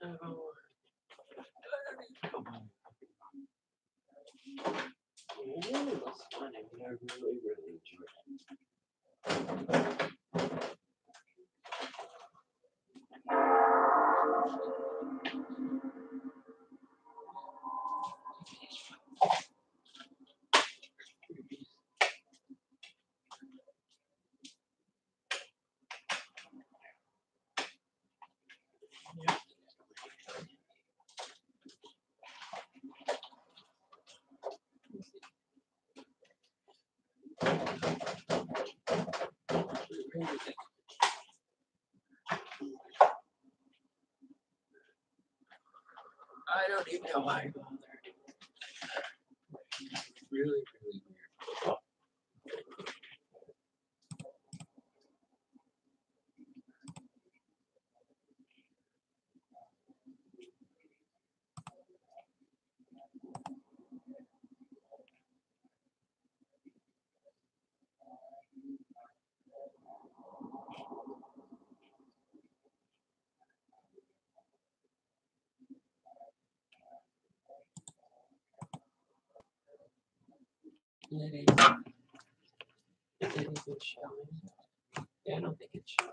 Oh, it was fun. I mean, I really, really enjoyed it. I don't even know why I bothered. Really, really weird. It isn't showing. Yeah, I don't think it's showing.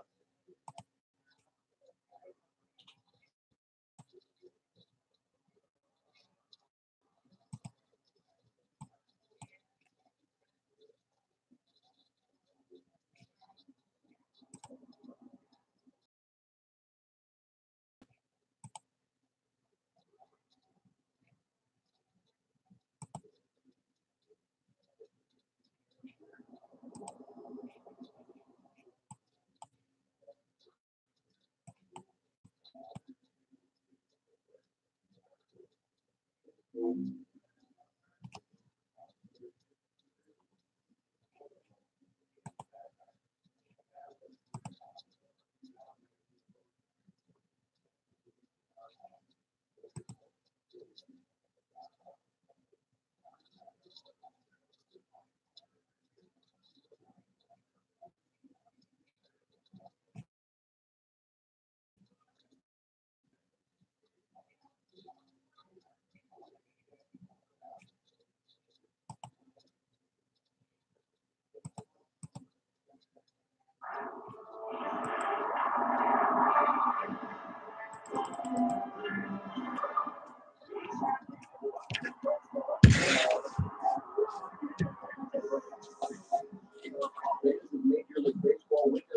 Major League Baseball window.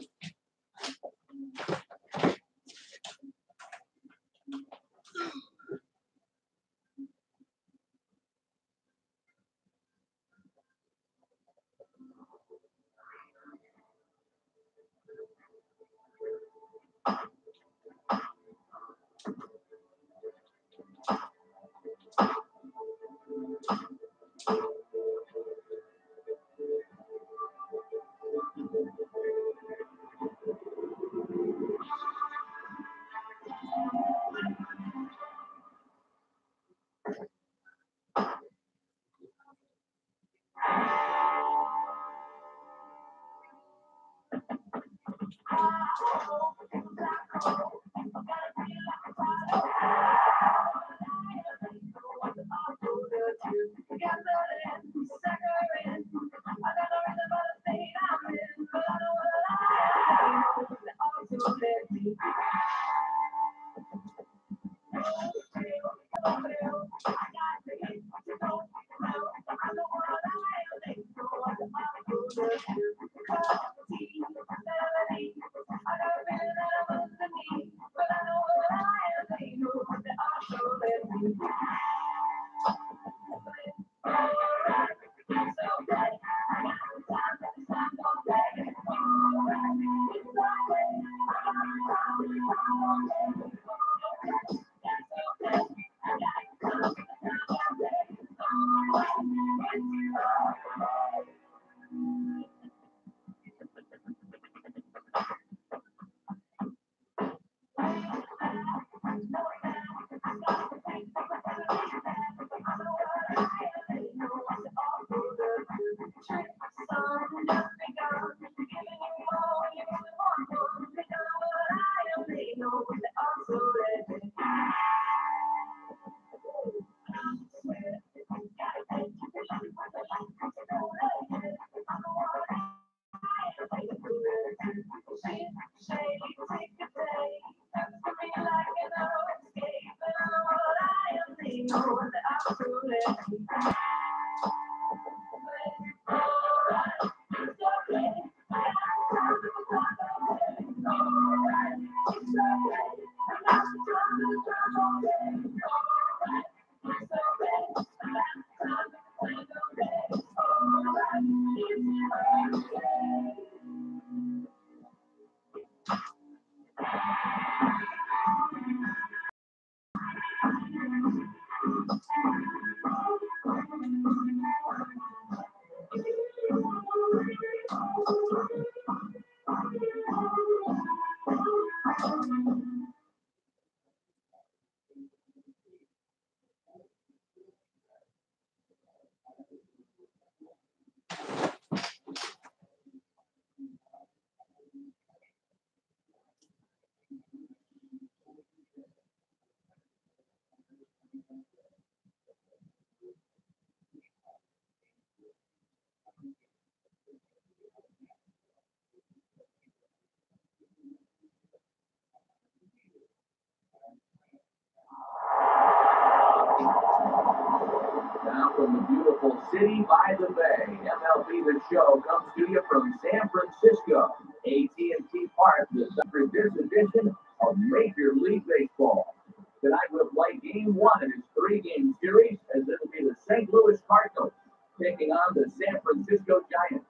Now from the beautiful city by the bay, MLB The Show comes to you from San Francisco, AT&T Park, for this edition of Major League Baseball. Tonight we'll play Game 1 in its three-game series, as it'll be the St. Louis Cardinals taking on the San Francisco Giants.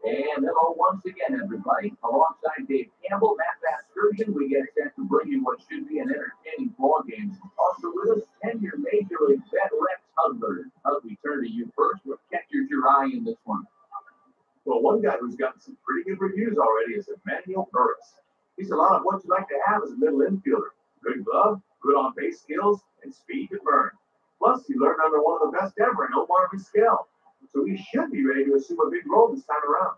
And hello once again, everybody. Alongside Dave Campbell, Matt Vasgersian, we get set to bring you what should be an entertaining ball game. Also with us, 10-year Major League vet Rex Hudler. As we turn to you first, what catches your eye in this one? Well, one guy who's gotten some pretty good reviews already is Emmanuel Burris. He's a lot of what you like to have as a middle infielder. Good glove, good on-base skills, and speed to burn. Plus, he learned under one of the best ever in Omar Vizquel. So he should be ready to assume a big role this time around.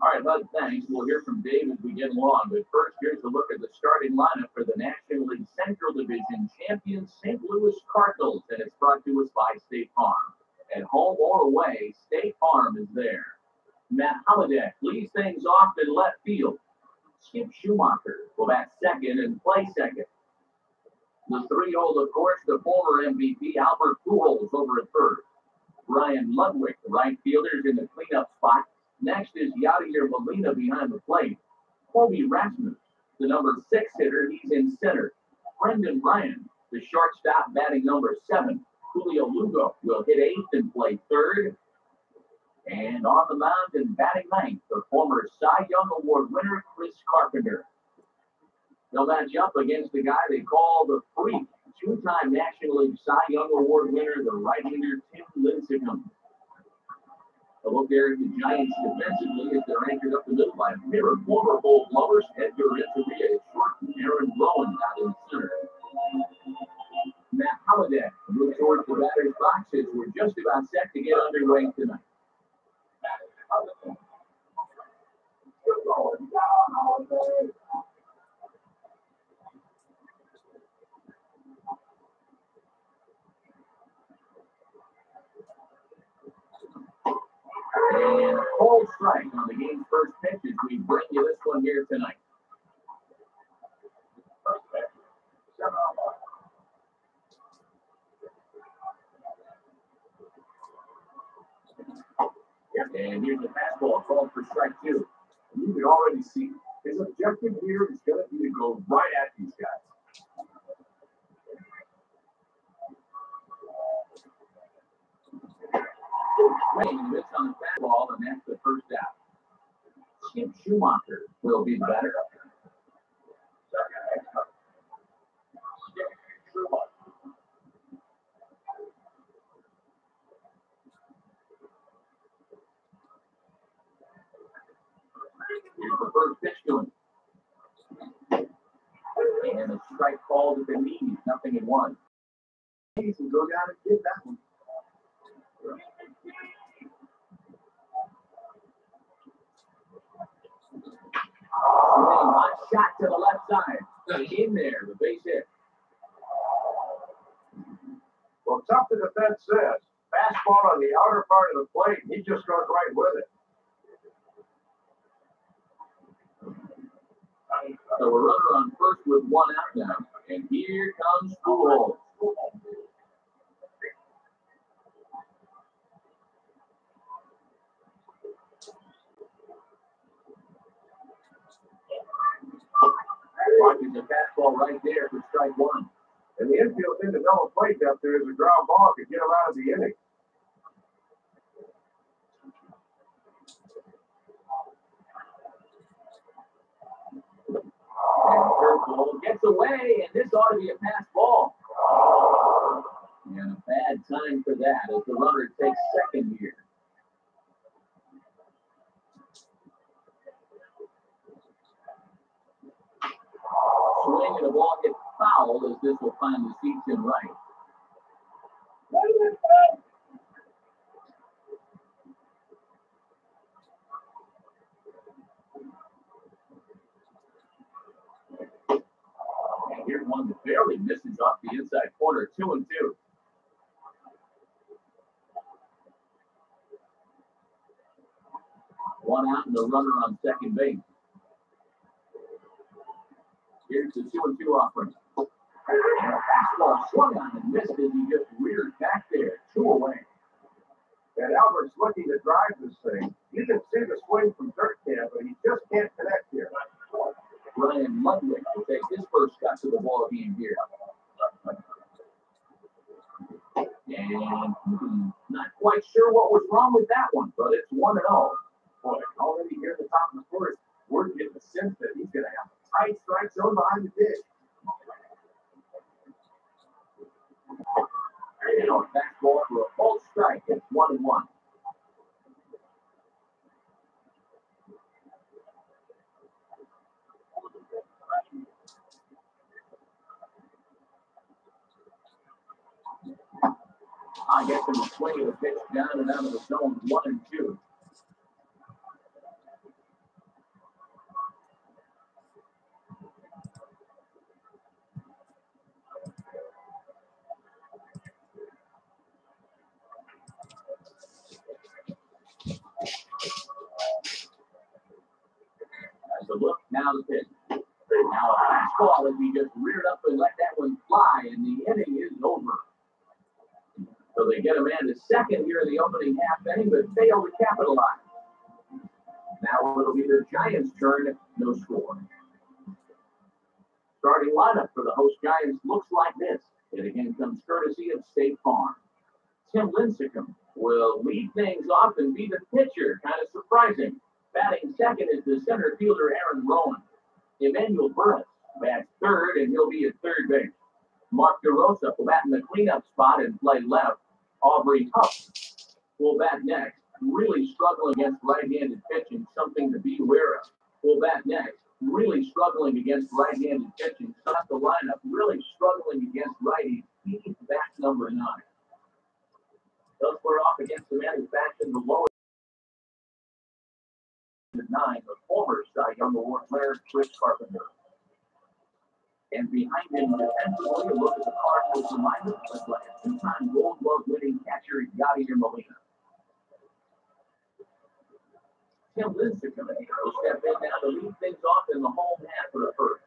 All right, Hud, thanks. We'll hear from Dave as we get along. But first, here's a look at the starting lineup for the National League Central Division champion St. Louis Cardinals, and it's brought to us by State Farm. At home or away, State Farm is there. Matt Holliday leads things off in left field. Skip Schumacher will bat second and play second. The three-hole, of course, the former MVP Albert Pujols over at third. Brian Ludwig, the right fielder, is in the cleanup spot. Next is Yadier Molina behind the plate. Colby Rasmus, the number 6 hitter, he's in center. Brendan Ryan, the shortstop, batting number 7. Julio Lugo will hit 8th and play third. And on the mound and batting 9th, the former Cy Young Award winner, Chris Carpenter. They'll match up against the guy they call the Freak, 2-time National League Cy Young Award winner, the right-hander Tim Lincecum. A look there at the Giants defensively as they're anchored up the middle by mirror former Gold Glovers, Edgar Renteria, short, and Aaron Rowan out in center. Matt Holliday moves towards the batter's boxes. We're just about set to get underway tonight. And a cold strike on the game's first pitch as we bring you this one here tonight. First pitch, 7-1. And here's the fastball called for strike 2. You can already see his objective here is going to be to go right at these guys. Swing missed on the fastball, and that's the first out. Skip Schumacher will be the batter. Here's the first pitch to him. And a strike called at the knees, 0-1. He can go down and get that one. Swing, hot shot to the left side. In there, the base hit. Well, tough the defense says. Fastball on the outer part of the plate, and he just goes right with it. So a runner on first with one out now. And here comes Pujols. Watching the fastball right there for strike one. And the infield in the double play up there is a ground ball could get him out of the inning. And curveball gets away, and this ought to be a pass ball. And a bad time for that as the runner takes second here. Swing and the ball gets fouled as this will find the seats in right. And here's one that barely misses off the inside corner, 2-2. One out and the runner on second base. Here's the 2-2 offering. And a fastball swung on and missed as he just reared back there, 2 away. And Albert's looking to drive this thing. You can see the swing from third camp, but he just can't connect here. Ryan Ludwig will take his first cut to the ball game here. And not quite sure what was wrong with that one, but it's 1-0. Boy, already here at the top of the first, we're getting the sense that he's going to have a tight strike zone behind the dish. And on fastball for a full strike, it's 1-1. I guess in the swing of the pitch down and out of the zone, 1-2. As a look, now the pitch. Now a fastball as he just reared up and let that one fly, and the inning is over. So they get a man to second here in the opening half inning, but fail to capitalize. Now it'll be the Giants' turn, no score. Starting lineup for the host Giants looks like this. It again comes courtesy of State Farm. Tim Lincecum will lead things off and be the pitcher, kind of surprising. Batting second is the center fielder Aaron Rowan. Emmanuel Burris bats third, and he'll be at third base. Mark DeRosa will bat in the cleanup spot and play left. Aubrey Huff will bat next. Really struggling against right-handed pitching, something to be aware of. Will bat next. Really struggling against right-handed pitching. Stop the lineup. Really struggling against righties. He's back number 9. Thus we're off against the manufacturer, the lowest 9, the former Cy Young Award winner, Chris Carpenter. And behind him, defensively, a look at the Cardinals reminder led by a 2-time Gold Glove winning catcher, Yadier Molina. Tim Lincecum will step in now to lead things off in the home half of the first.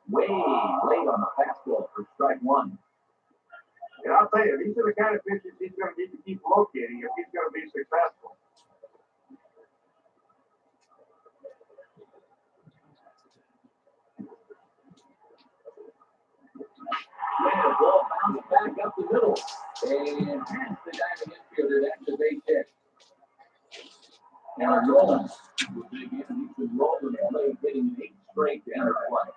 Way late on the fastball for strike one. And I'll tell you, these are the kind of pitches he's going to need to keep locating if he's going to be successful. Swing and a ball bounces back up the middle. And past the diving infielder. That's a base hit. Now Nolan will dig in. He's been rolling the play, hitting 8 straight down the play.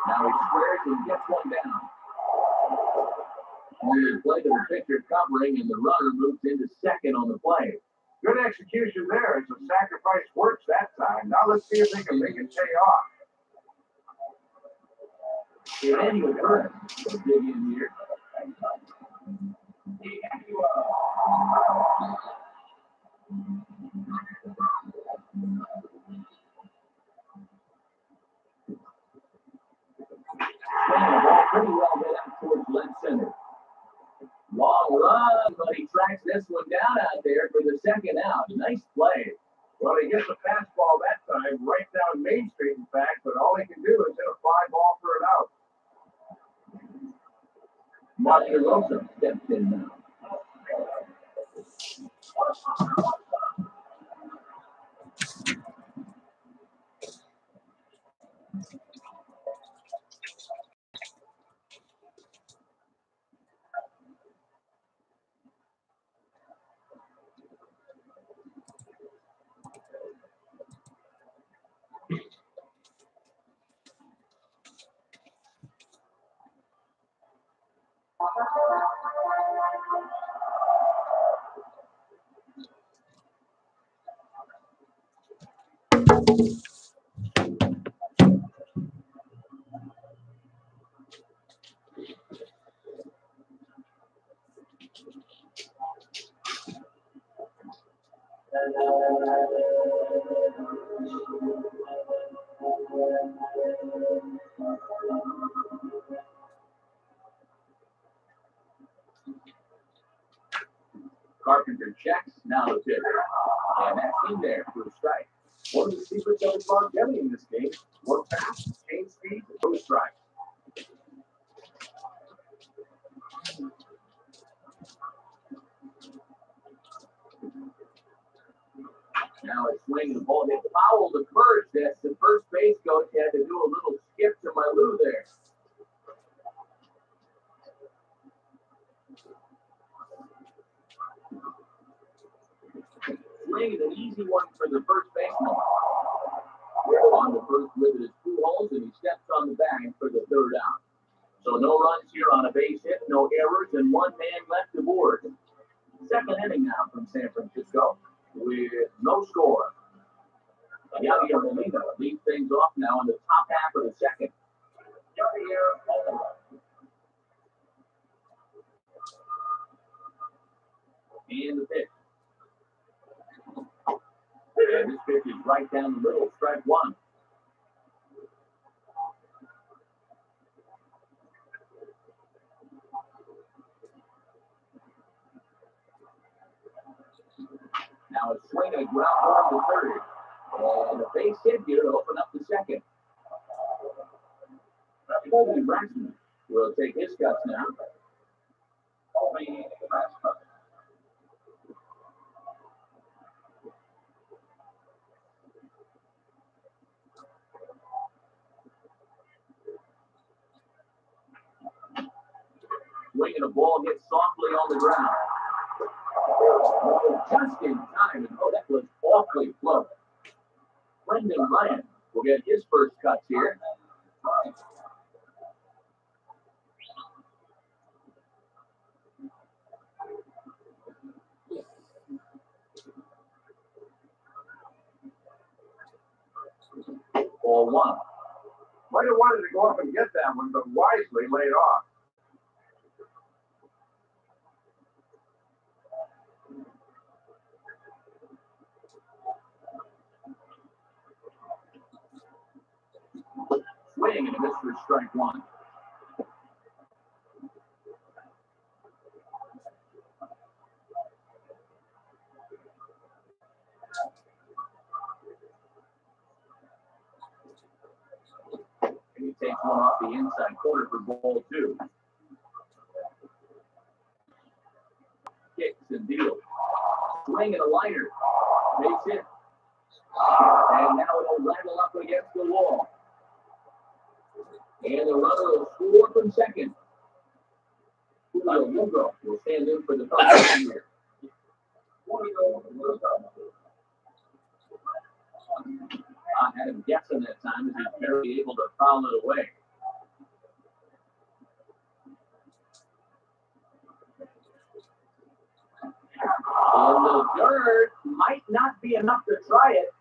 Now he squares and gets one down. Weird play to the pitcher covering, and the runner moves into second on the play. Good execution there. It's a sacrifice works that time. Now let's see if they can make it pay off. Emmanuel Burns will dig in here. Swinging the ball pretty well hit out towards left center. Long run, but he tracks this one down out there for the second out. Nice play. Well, he gets the fastball that time right down Main Street, in fact, but all he can do is hit a fly ball for an out. Martin Rosa steps in now. Carpenter checks, now the pitch. And that's in there for a strike. One of the secrets of his longevity in this game: work fast, change speed, and throw strikes. Now it's swinging the ball hit foul to first. That's the first base coach had to do a little skip to my loo there. Swing is an easy one for the first baseman. On the first with his 2 holes, and he steps on the bag for the 3rd out. So no runs here on a base hit, no errors, and 1 man left aboard. 2nd inning now from San Francisco with no score. Yadier Molina leads things off now in the top half of the 2nd. And the pitch. And this pitch is right down the middle, strike 1. Now a swing and a ground ball to 3rd. And a base hit here to open up the 2nd. Colby Braxton will take his cuts now. Colby Braxton. Swing and a ball hit softly on the ground. Oh, just in time, and that was awfully close. Brendan Ryan will get his first cuts here. Ball 1. Might have wanted to go up and get that one, but wisely laid off. Swing and a miss for strike 1. And he takes one off the inside corner for ball 2. Kicks and deals. Swing and a liner. Base hit. And now it'll rattle up against the wall. And the runner will score from 2nd. Julio Lugo will stand in for the 3rd here. I had him guessing that time as he's barely able to foul it away. And the dirt might not be enough to try it.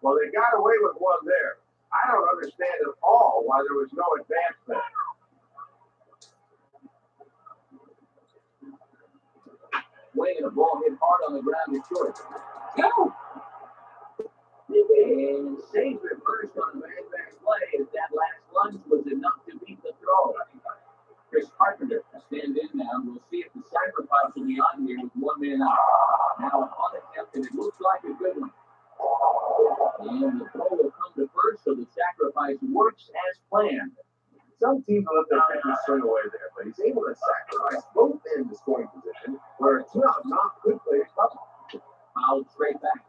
Well, they got away with one there. I don't understand at all why there was no advancement. Swing and a ball hit hard on the ground is short. Go! And saves it first on a back play as that last lunge was enough to beat the throw. Chris Carpenter stands in now, and we'll see if the sacrifice will be on here with 1 man out. Now an on-attempt, and it looks like a good one. And the throw will come to first, so the sacrifice works as planned. Some teams let their pitchers swing away there, but he's able to sacrifice both ends of scoring position, where it's not good play. Fouled straight back.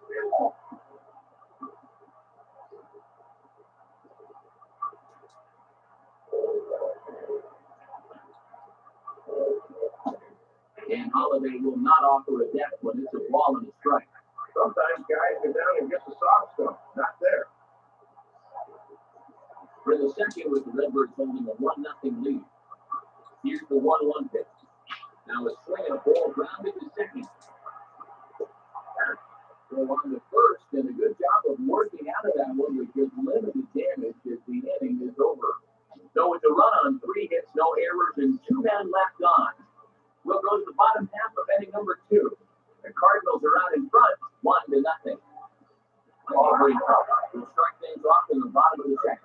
And Holiday will not offer a death when it's a ball and a strike. Sometimes guys go down and get the soft stuff. Not there. For the 2nd, with the Redbirds holding a 1-0 lead. Here's the 1-1 pitch. Now a swing and a ball grounded to 2nd. So on the 1st, and a good job of working out of that one with just limited damage as the inning is over. So it's a run on 3 hits, no errors, and 2 men left on. We'll go to the bottom half of inning number 2. The Cardinals are out in front, 1-0. Aubrey will start things off in the bottom of the 2nd.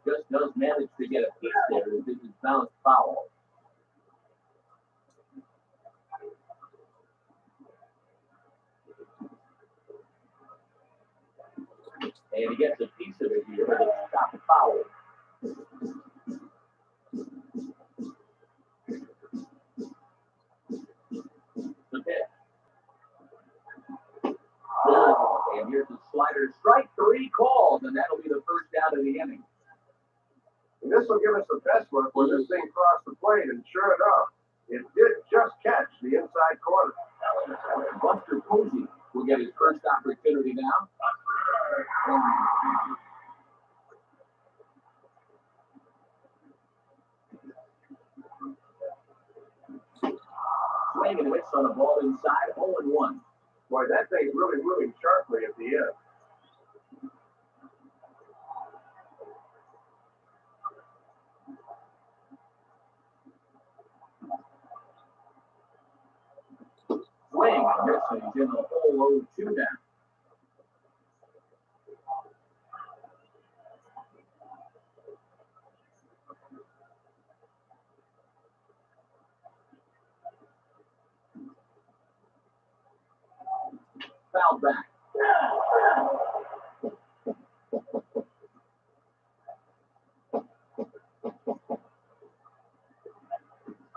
Just does manage to get a piece there as this is bounced foul. And he gets a piece of it here, but it's not foul. The pitch. And here's the slider. Strike 3 called, and that'll be the first out of the inning. And this will give us the best look when this thing crossed the plate, and sure enough, it did just catch the inside corner. Buster Posey will get his first opportunity now. Swing and a miss on a ball inside, 0-1. Boy, that thing's really moving sharply at the end. Swing and a miss, and he's in the hole 0-2 now. Foul back.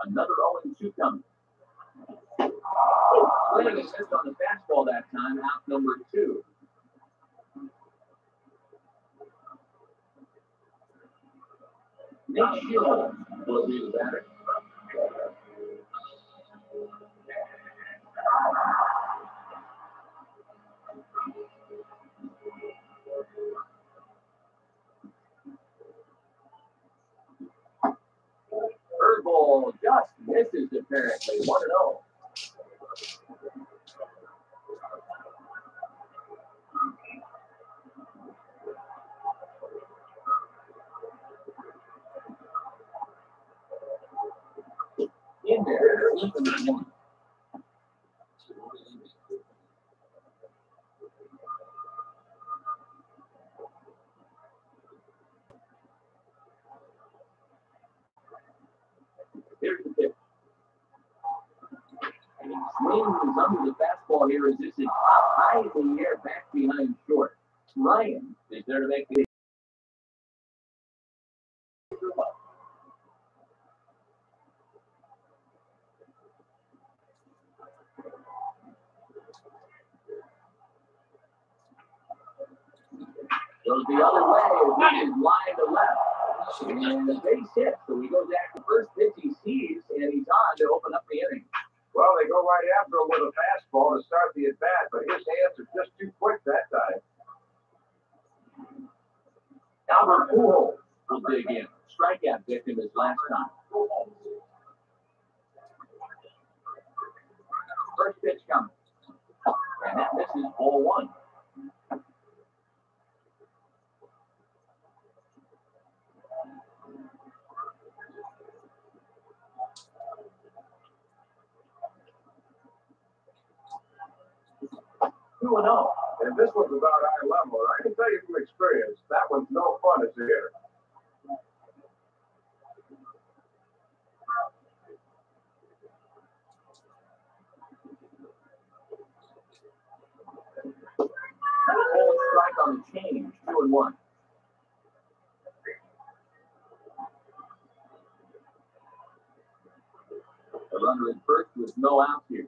Another 0-2 coming. Swing and missed on the fastball that time, out number 2. Nick Shields will be the batter. Curveball just misses apparently, 1-0. In there, even 1. Here's the pitch. And he swings under the fastball here as this is up high in the air, back behind short. Ryan is there to make the goes the other way. This is line to left. And the base hit. So he goes after first pitch he sees, and he's on to open up the inning. Well, they go right after him with a fastball to start the at-bat, but his hands are just too quick that time. Albert Pujols will dig in. Strikeout victim his last time. First pitch coming. And that misses ball 1. Two and oh. And this one's about eye level. And I can tell you from experience, that one's no fun as a hitter. Full strike on the change, 2-1. The runner in first with no outs here.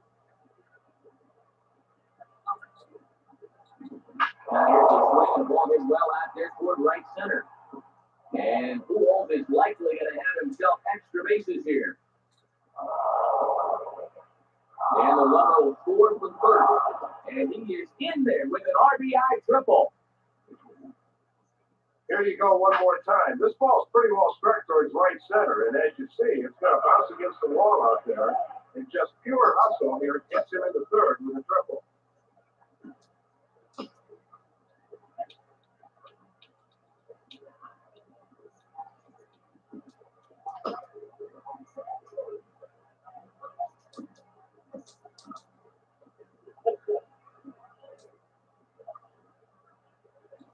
Now here's a swing, the ball is well out there toward right center. And Pujols is likely going to have himself extra bases here. And the runner will score from first. And he is in there with an RBI triple. Here you go one more time. This ball's pretty well struck towards right center, and as you see, it's going to bounce against the wall out there. And just pure hustle here gets him into third with a triple.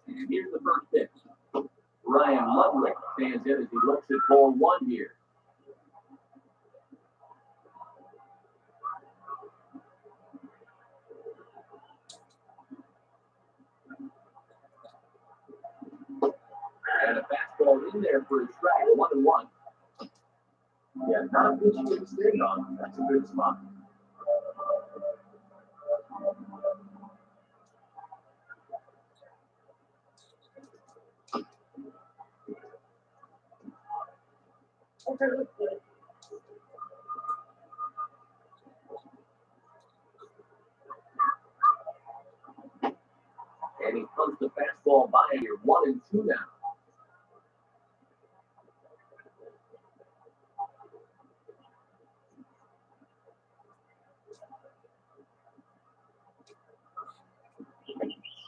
And here's the first pitch. Ryan Ludwig stands in as he looks at ball 1 here. And a fastball in there for a strike, 1-1. Yeah, not a pitch you can stand on. That's a good spot. Okay, that's good. And he comes the fastball by here. 1-2 now.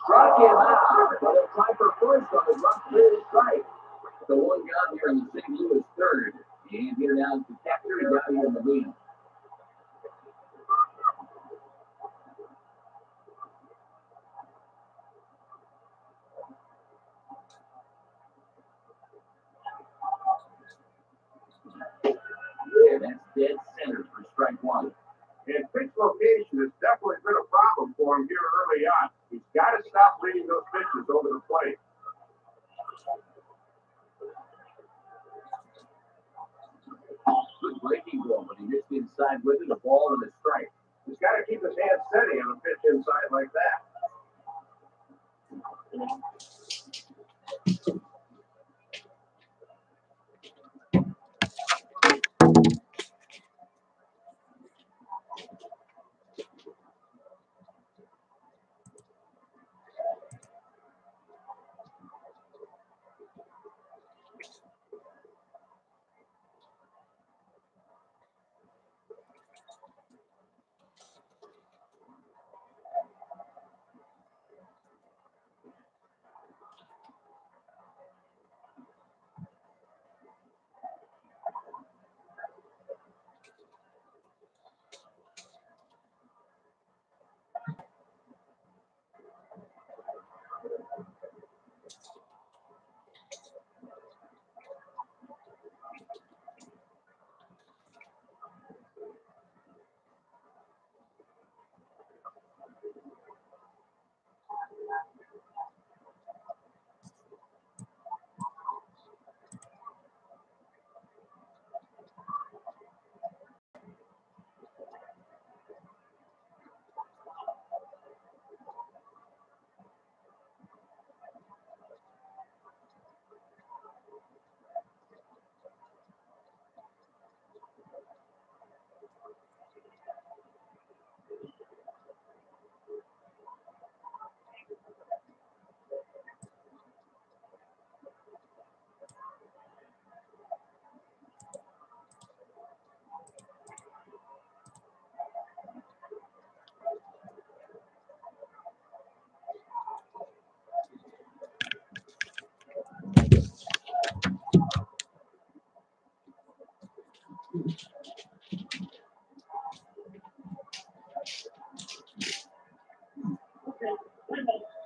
Struck him out, but a try for first on the rough clear strike. So one got here in the St. Louis third. And here now is the catcher. He got here in the lead. And that's dead center for strike one. And pitch location has definitely been a problem for him here early on. He's got to stop leading those pitches over the plate. Good breaking ball, but he missed inside with it, a ball and a strike. He's got to keep his hand steady on a pitch inside like that.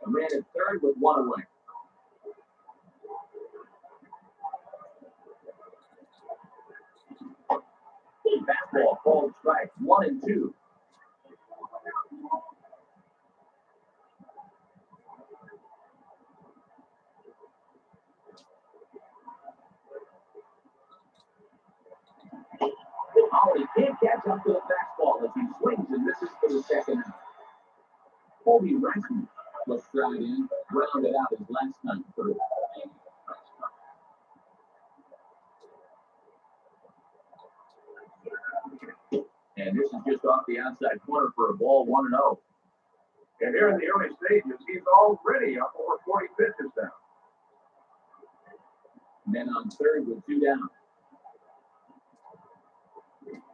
A man at third with one away. Fastball, called strike. 1-2. Oh, he can't catch up to the fastball as he swings and misses for the second out. Colby Rasmussen was stride in, rounded out his last time through. And this is just off the outside corner for a ball, 1-0. And here in the early stages, he's already up over 40 pitches now. Men on third with 2 down.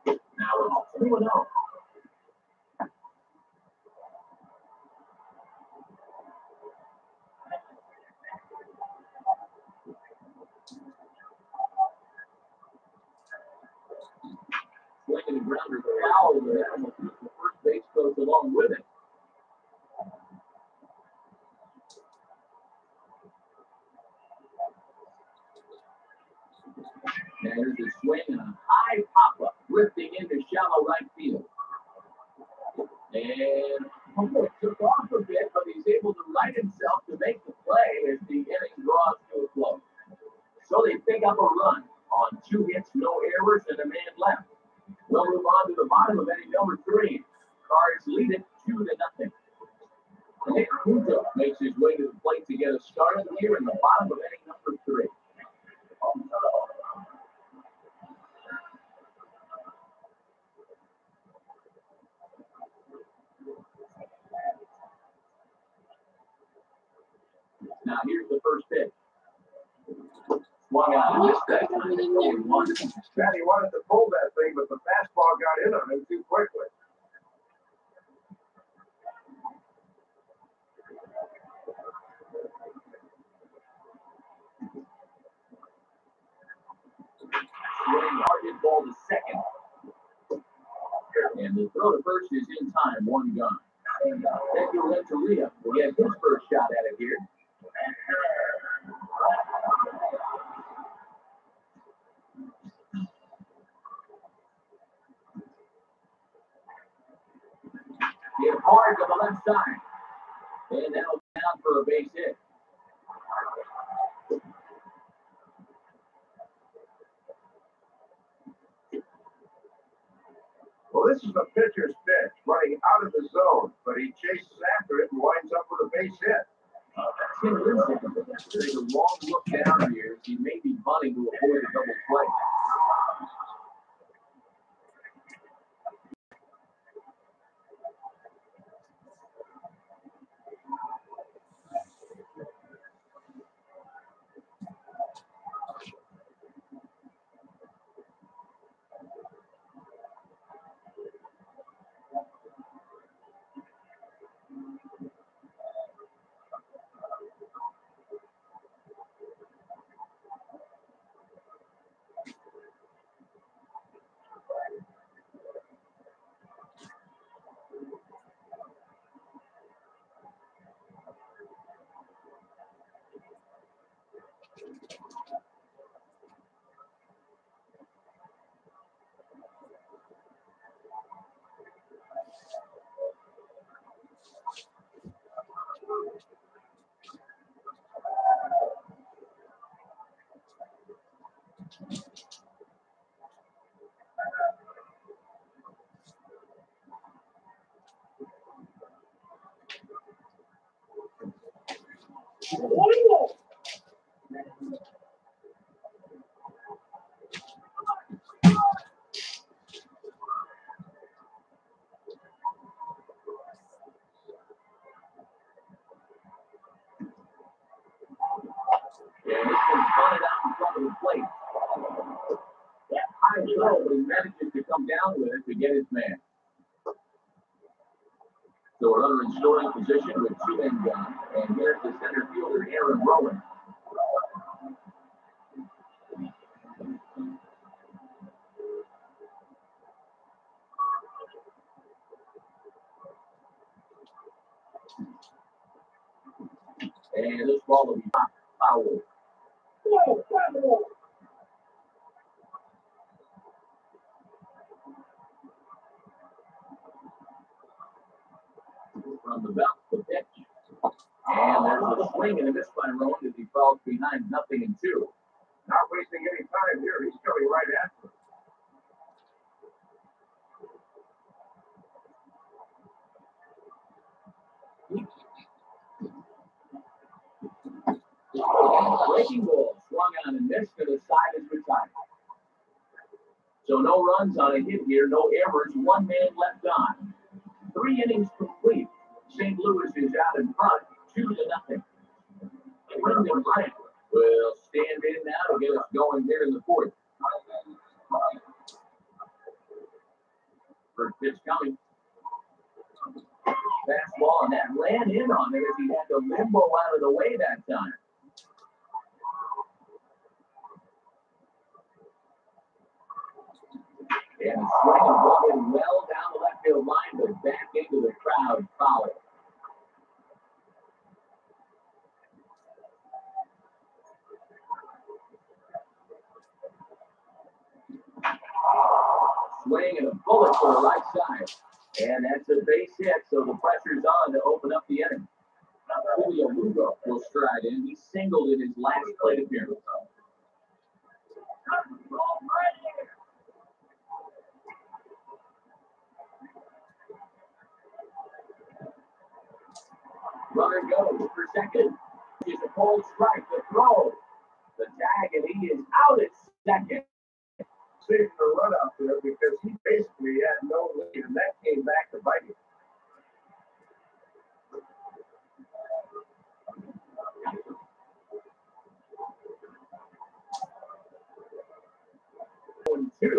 Now it's 2-0. Swinging and grounder foul to the animal. The first base coach along with it. And there's a swing and a high pop-up, drifting into shallow right field. And it took off a bit, but he's able to right himself to make the play as the inning draws to a close. So they pick up a run on 2 hits, no errors, and a man left. We'll move on to the bottom of inning number 3. Cards lead it 2-0. Nick Kuto makes his way to the plate to get us started here in the bottom of inning number 3. Now here's the first pitch. Swung out and missed that time. 0-1. Matty wanted to pull that thing, but the fastball got in on him too quickly. Swing, hard hit ball to second. And the throw to first is in time, 1 gun. Edgar Renteria will get his first shot at it here. Hit hard to the left side. And that'll be down for a base hit. Well, this is the pitcher's pitch, running out of the zone, but he chases after it and winds up with a base hit. Tim Lindsay takes a long look down here. He may be bunting to avoid a double play. And this one's bunted out in front of the plate. That high throw, but he manages to come down with it to get his man. So a runner in scoring position with 2 men gone. And here's the center fielder, Aaron Rowan. And this ball will be foul. From the belt, the pitch. And there's a swing and a miss by Rowan as he falls behind 0-2. Not wasting any time here. He's coming right after him. Breaking ball swung on and missed to the side is retired. So no runs on a hit here, no errors, 1 man left on. 3 innings complete. St. Louis is out in front, 2-0. Brendan Bryant will stand in now to get us going there in the 4th. First pitch coming. Fastball, and that ran in on it as he had the limbo out of the way that time. And swing and ball well down the left field line, but back into the crowd, foul. Swing and a bullet for the right side. And that's a base hit, so the pressure's on to open up the inning. Julio Lugo will stride in. He singled in his last plate appearance. Runner goes for second. It's a cold strike, the throw. The tag, and he is out at second. Saving the run out there because he basically had no lead, and that came back to bite him.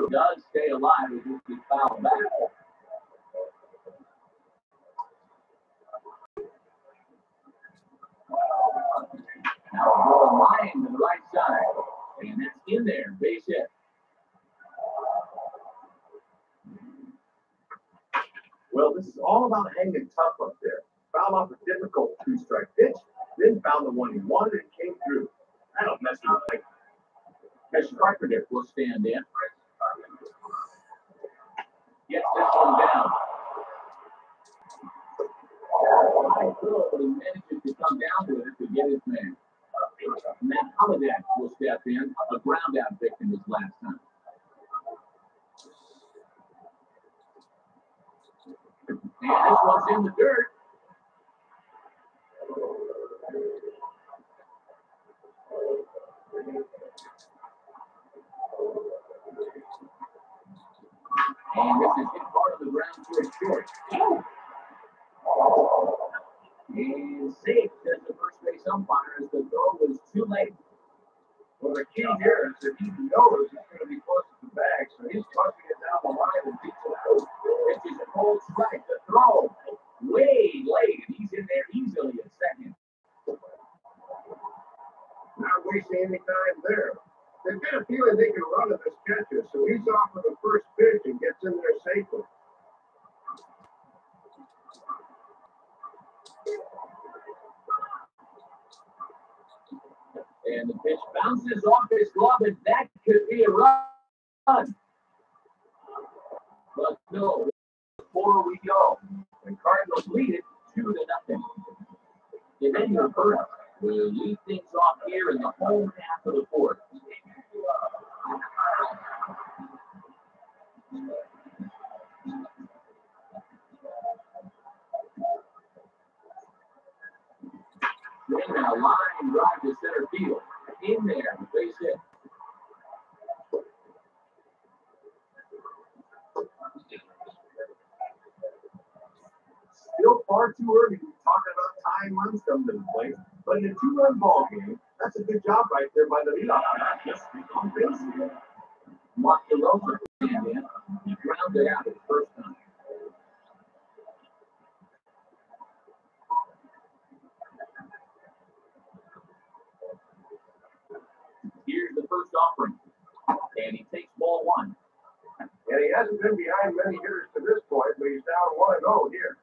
does stay alive as this is fouled back. Now a ball line to the right side. And that's in there. Base hit. Well, this is all about hanging tough up there. Fouled off a difficult two-strike pitch, then found the one he wanted and came through. I don't mess with it. As Carpenter will stand in. Gets this one down. High throw, but he manages to come down with it to get his man. Matt Holiday will step in, a ground out victim his last time. And this one's in the dirt. And this is hit part of the ground to a short. And safe, says the first base umpire, as the throw was too late. Well, the key here is that he knows he's going to be close to the bag, so he's pushing it down the line and beats it out. This is a cold strike. The throw way late, and he's in there easily at second. Not wasting any time there. They've got a feeling they can run in this catcher, so he's off of the first pitch and gets in there safely. And the pitch bounces off his glove, and that could be a run. But no, before we go, the Cardinals lead it 2-0. Emmanuel Burke will lead things off here in the home half of the fourth. Swing and a line drive to center field. In there, the base hit. Still far too early to be talking about tying runs come to the plate, but in a two-run ball game, that's a good job right there by the leadoff man. Just on base. Mark DeRosa stand in. He grounded out his first time. Here's the first offering. And he takes ball one. And he hasn't been behind many hitters to this point, but he's down 1-0 here.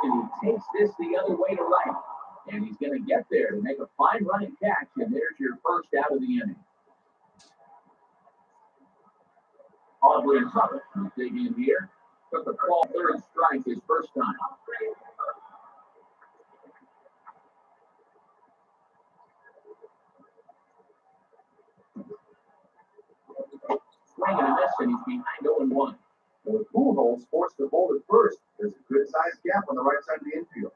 And he takes this the other way to right. And he's going to get there to make a fine running catch. And there's your first out of the inning. Aubrey and Tucker will dig in here. Took a ball third strike his first time. Swing and a miss, and he's behind 0-1. And with Pujols forced to hold it first, there's a good sized gap on the right side of the infield.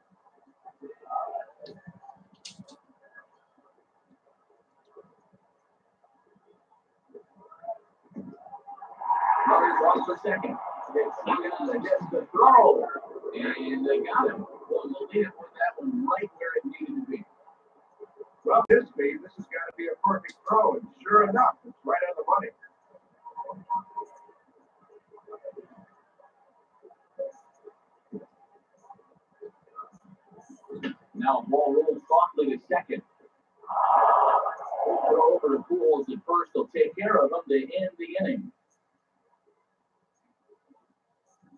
Runners off for second. They gets the throw, and they got him. Well, the lead with that one right where it needed to be. Well, his speed, this has got to be a perfect throw, and sure enough, it's right on the money. Now ball rolls softly to second. Throw over to Pujols at first. They'll take care of him to end the inning.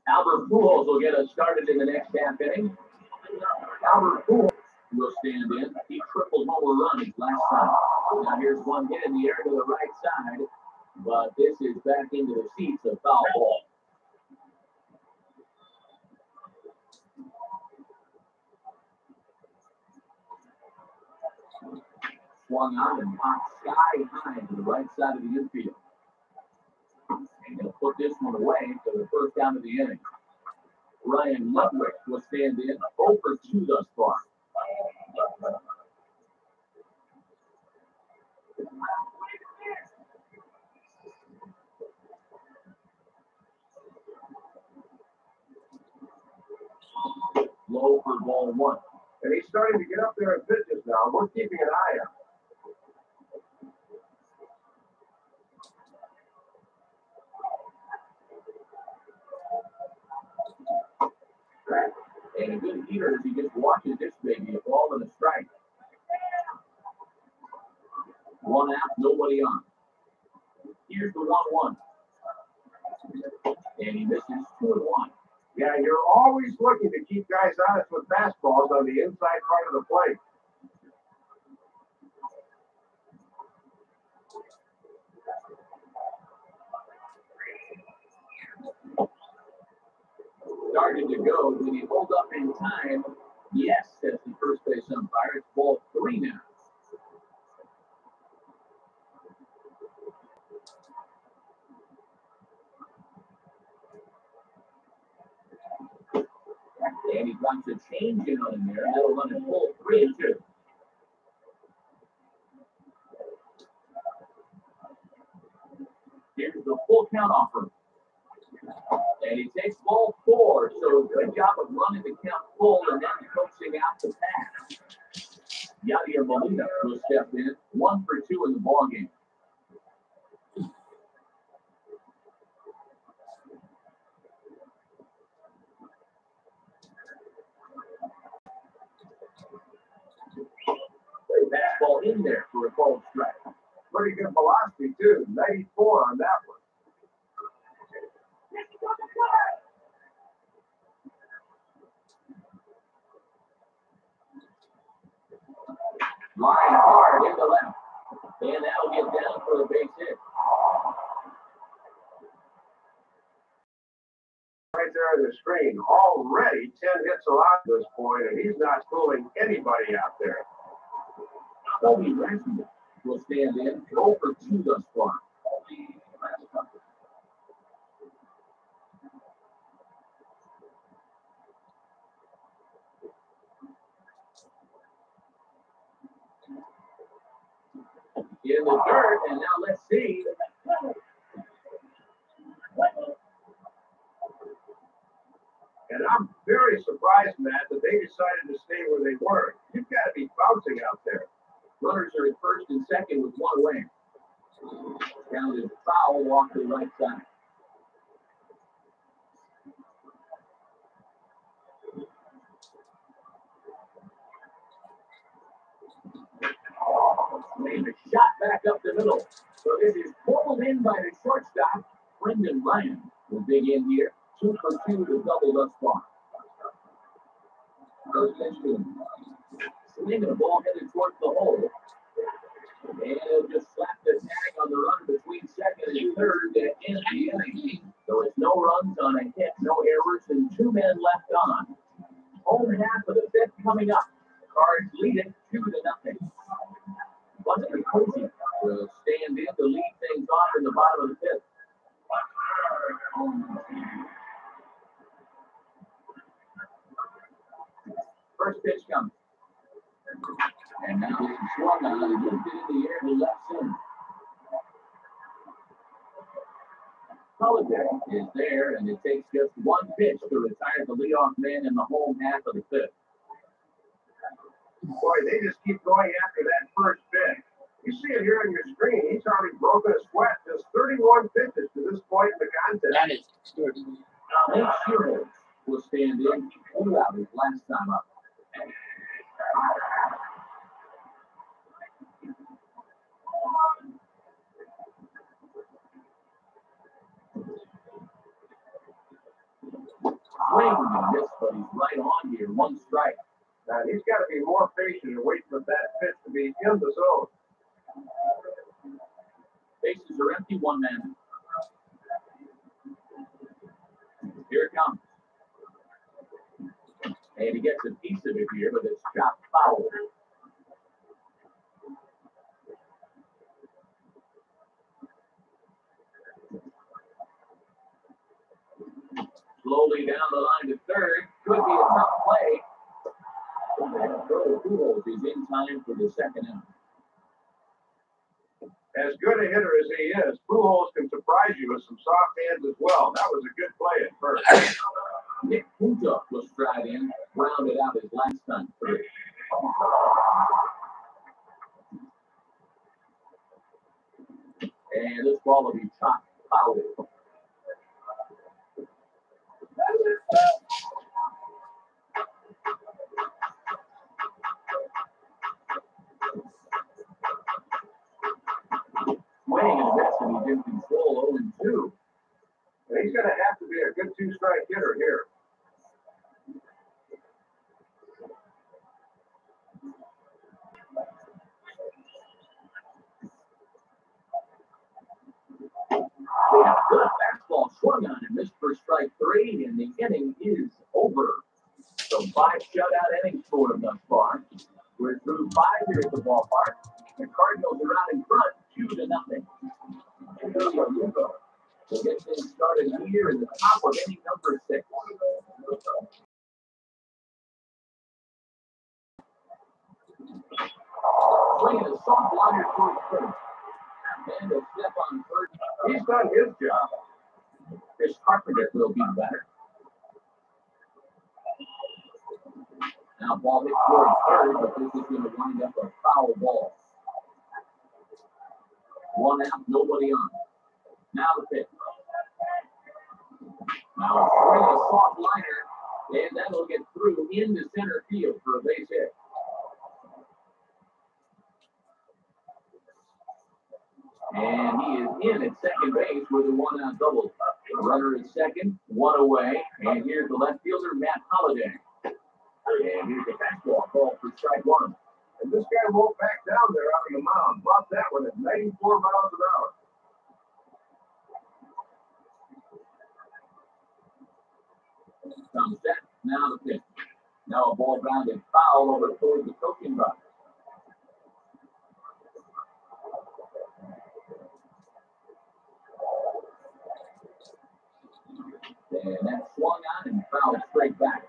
Albert Pujols will get us started in the next half inning. Albert Pujols will stand in. He tripled home run his last time. Now here's one hit in the air to the right side, but this is back into the seats of foul ball. Swung on and popped sky high to the right side of the infield. And he'll put this one away for the first out of the inning. Ryan Ludwig will stand in 0 for 2 thus far. Low for ball one. And he's starting to get up there in pitches now. We're keeping an eye on him. And a good heater as he just watches this baby, a ball and a strike. 1 out, nobody on. Here's the 1-1. And he misses 2-1. Yeah, you're always looking to keep guys honest with fastballs on the inside part of the plate. Started to go. Did he hold up in time? Yes, says the first base umpire. It's ball 3 now. And he drops a change in on there. That'll run it full 3-2. Here's the full count offer. And he takes ball 4. So good job of running the count full and then coaxing out the pass. Yadier Molina will step in. 1 for 2 in the ballgame. Fastball in there for a called strike. Pretty good velocity, too. 94 on that one. Line hard in the left. And that'll get down for a base hit. Right there on the screen. Already 10 hits allowed at this point, and he's not fooling anybody out there. Kobe Rasmussen will stand in. 0 for 2 thus far. In the dirt, and now let's see. And I'm very surprised, Matt, that they decided to stay where they were. You've got to be bouncing out there. Runners are at first and second with 1 away. Counted foul off the right side. Made a shot back up the middle. So this is pulled in by the shortstop. Brendan Ryan will dig in here. 2 for 2 to double thus far. First pitch to him. Swing and a ball headed towards the hole. And he'll just slap the tag on the run between second and third to end the inning. So it's no runs on a hit, no errors, and 2 men left on. Home half of the 5th coming up. Cards lead it 2-0. Buster Posey will stand in to lead things off in the bottom of the 5th. First pitch comes. And now he swung on it, moved it in the air to left center. Holiday is there, and it takes just 1 pitch to retire the leadoff man in the home half of the 5th. Boy, they just keep going after that first pitch. You see it here on your screen. He's already broken a sweat. Just 31 pitches to this point in the contest. That is 30. Nate Shearholz will stand in. He pulled out his last time up. Swing and miss, but he's right on here. 1 strike. Now, he's got to be more patient and wait for that pitch to be in the zone. Bases are empty, 1 man. Here it comes. And he gets a piece of it here, but it's chopped foul. Slowly down the line to third. Could be a tough play. Pujols is in time for the second out. As good a hitter as he is, Pujols can surprise you with some soft hands as well. That was a good play at first. Nick Punto will stride in. grounded out his last time through. And this ball will be chopped foul. Swing and this, and he's in control 0-2. And he's going to have to be a good two-strike hitter here. Yeah, good fastball swung on and missed for strike 3, and the inning is over. So 5 shutout innings for him thus far. We're through 5 here at the ballpark. The Cardinals are out in front, 2-0. We'll get things started here in the top of inning number 6. Swinging a soft liner towards first. And a step on first. He's done his job. Chris Carpenter will be better. Now ball hit towards third, but this is going to wind up a foul ball. 1 out, nobody on. Now the pitch. Now swing a soft liner, and that'll get through into center field for a base hit. And he is in at second base with a 1-out double. Runner at second, 1 away, and here's the left fielder, Matt Holliday. And here's the fastball called for strike 1. And this guy won't back down there out of the mound. Brought that one at 94 miles an hour. Comes set. Now the pitch. Now a ball grounded foul over towards the coaching box. And that swung on and fouled straight back.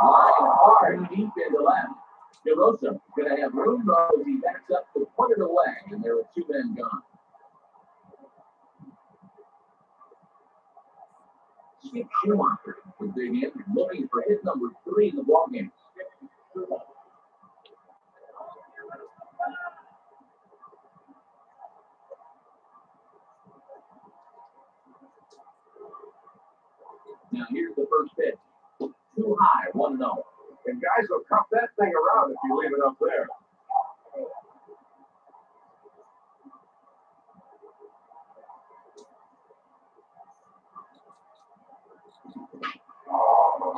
Line hard deep into left. DeRosa going to have room though as he backs up to put it away, and there were 2 men gone. Skip Schumacher was big in, looking for hit number 3 in the ballgame. Now here's the first pitch. Too high, 1-0. And guys will cup that thing around if you leave it up there.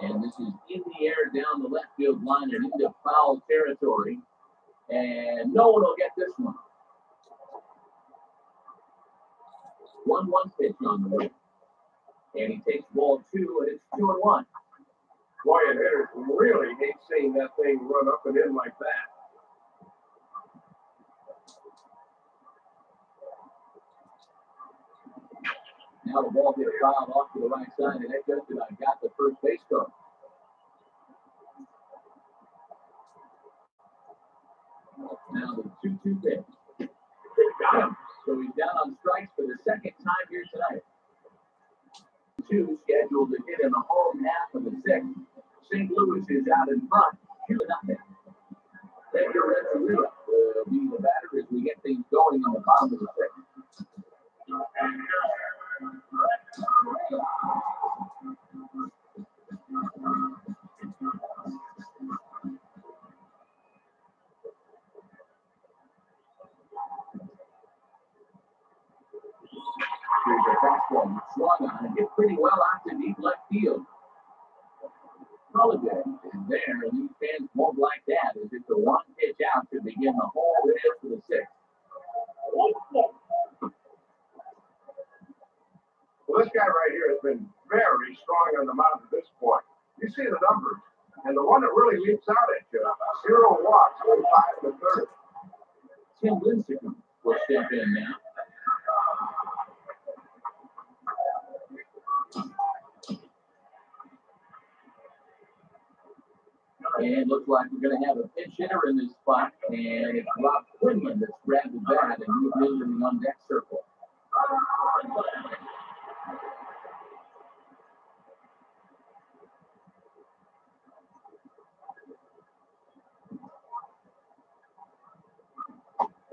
And this is in the air down the left field line and into foul territory. And no one will get this one. 1-1 pitch on the way. And he takes ball 2, and it's 2-1. Boy, and hitters really hate seeing that thing run up and in like that. Now the ball gets fouled off to the right side, and that just about got the first base coach. Now the 2-2 pitch. Got him. So he's down on strikes for the second time here tonight. 2 scheduled to hit in the home half of the 6th. St. Louis is out in front, 2-0. Edgar Renteria will be the batter as we get things going on the bottom of the 6th. Here's a fastball swung on and hit pretty well out to deep left field. Holiday is there, and these fans won't like that as it's a 1 pitch out to begin the whole half of the 6th. Well, this guy right here has been very strong on the mound at this point. You see the numbers, and the one that really leaps out at you, 0 walks, 5 in the 3rd. Tim Lincecum will step in now. And looks like we're going to have a pinch hitter in this spot, and it's Rob Quinlan that's grabbed the bat and moved into the on-deck circle.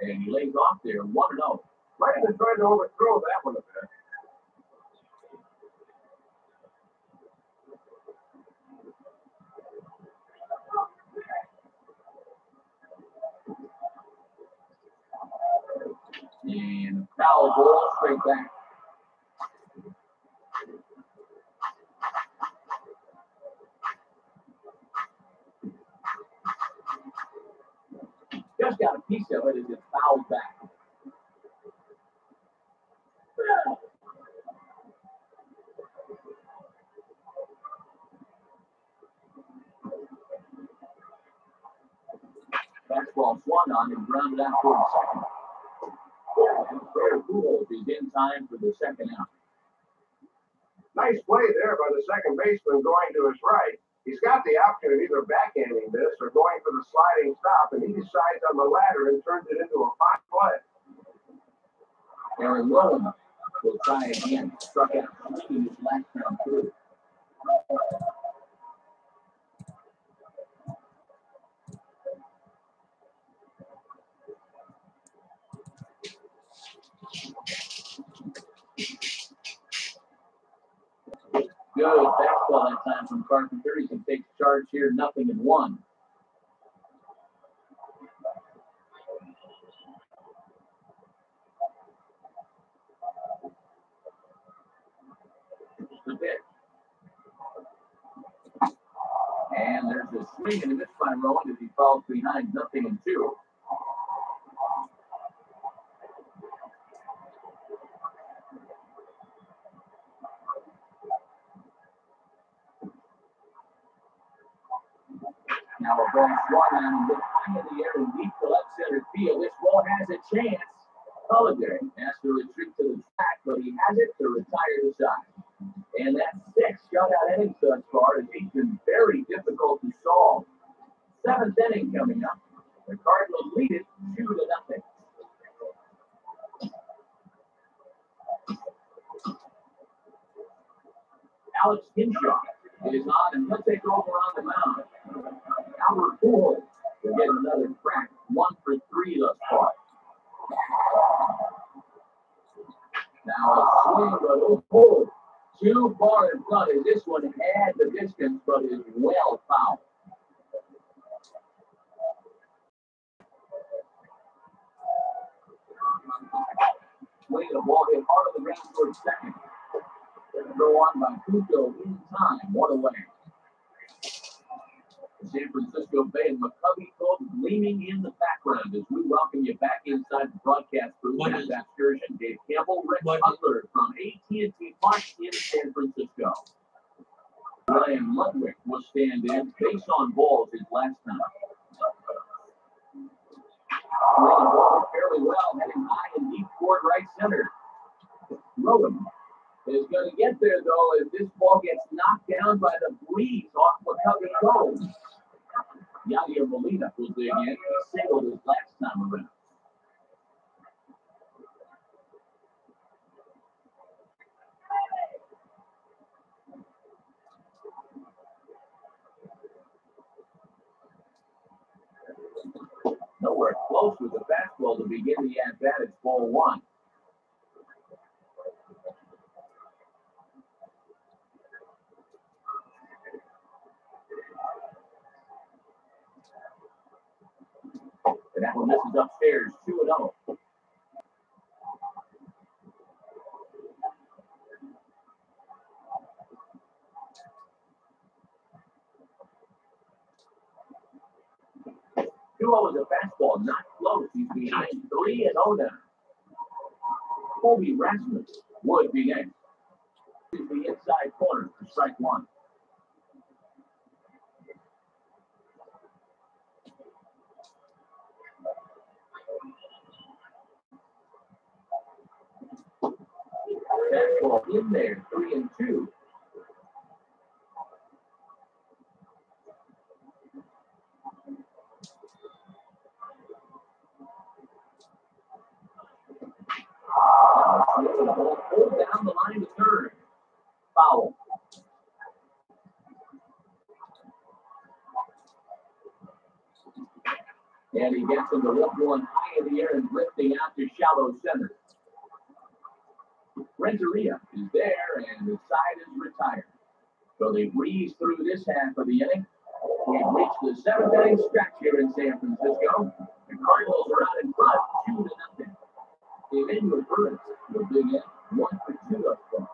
And he lays off there, 1-0. Might have been trying to overthrow that one a bit. And foul ball straight back. Just got a piece of it as it's fouled back. Fastball swung on and grounded out toward second. And Fair Pujols is in time for the second out. Nice play there by the second baseman going to his right. He's got the option of either backhanding this or going for the sliding stop, and he decides on the latter and turns it into a fine play. Aaron Lowen will try again. Struck out swinging his last round through. Good fastball that time from Carpenter. He can take charge here, 0-1. The pitch. And there's a swing and a miss by Rowan as he falls behind, 0-2. Now a ball swung on with high in the air and deep to left center field. This ball has a chance. Holiday has to retreat to the track, but he has it to retire the side. And that 6 shutout innings thus far has been very difficult to solve. 7th inning coming up. The Cardinals lead it 2-0. Alex Kinshaw is on, and he'll take over on the mound. Albert Pujols will get another crack. 1 for 3 thus far. Now a swing, but too far in front as this one had the distance, but is well fouled. Swing, the ball hit hard on the ground towards second. Go on by Pujo in time, 1 away. The San Francisco Bay and McCovey Cove gleaming in the background as we welcome you back inside the broadcast booth at that excursion. Dave Campbell, Rick Butler from AT&T Park in San Francisco. Ryan Ludwig will stand in. Base on balls his last time. Throwing the ball fairly well, heading high and deep toward right center. Rowan is going to get there, though, as this ball gets knocked down by the breeze off McCovey Cove. Yadier Molina will dig in. He singled his last time around. Nowhere close with the fastball to begin the at-bat. It's ball 1. And that one misses upstairs, 2-0. Duo is a fastball, not close. He's behind 3-0 now. Colby Rasmus would be next. To the inside corner for strike 1. Fastball in there, 3-2. It's a ball pulled down the line to third. Foul. And he gets him to lift one high in the air and lifting out to shallow center. Renteria is there, and the side is retired. So they breeze through this half of the inning. We've reached the seventh inning stretch here in San Francisco. The Cardinals are out in front, 2-0. Emmanuel Burris will dig in 1 for 2 up front.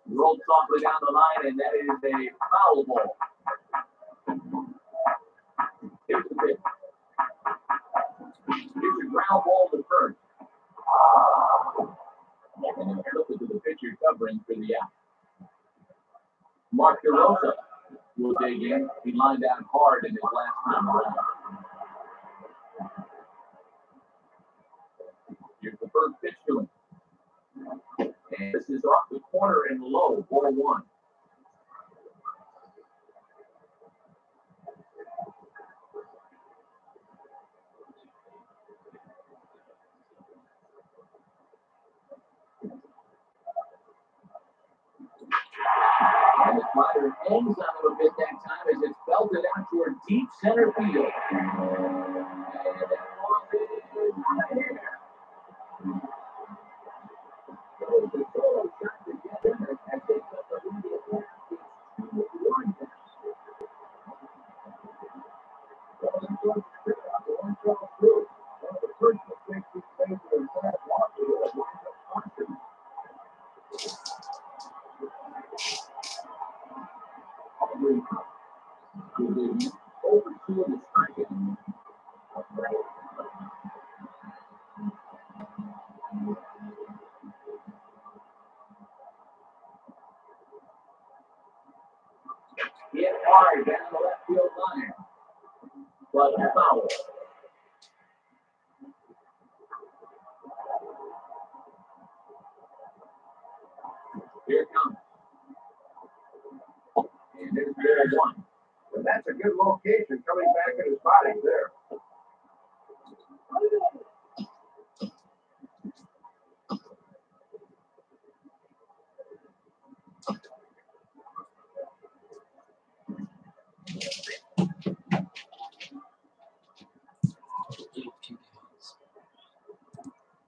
Rolled softly down the line, and that is a foul ball. Here's the pitch. Here's a ground ball to first. And then flip it to the pitcher covering for the out. Mark DeRosa will dig in. He lined out hard in his last time around. Here's the first pitch to him. And this is off the corner and low, 4-1. And the slider hangs on him a bit that time as it's belted out toward deep center field. And that ball is out of here. So the solo shot to get in there as they cut the lead at half. It's 2-1 now. Going towards the trip out to 1-12 through. One of the first mistakes he made for his last walk was a line of caution. Over 2 in the strike. Hit hard down the left field line. But a foul. Here it comes. And there's 1. And that's a good location coming back in his body there.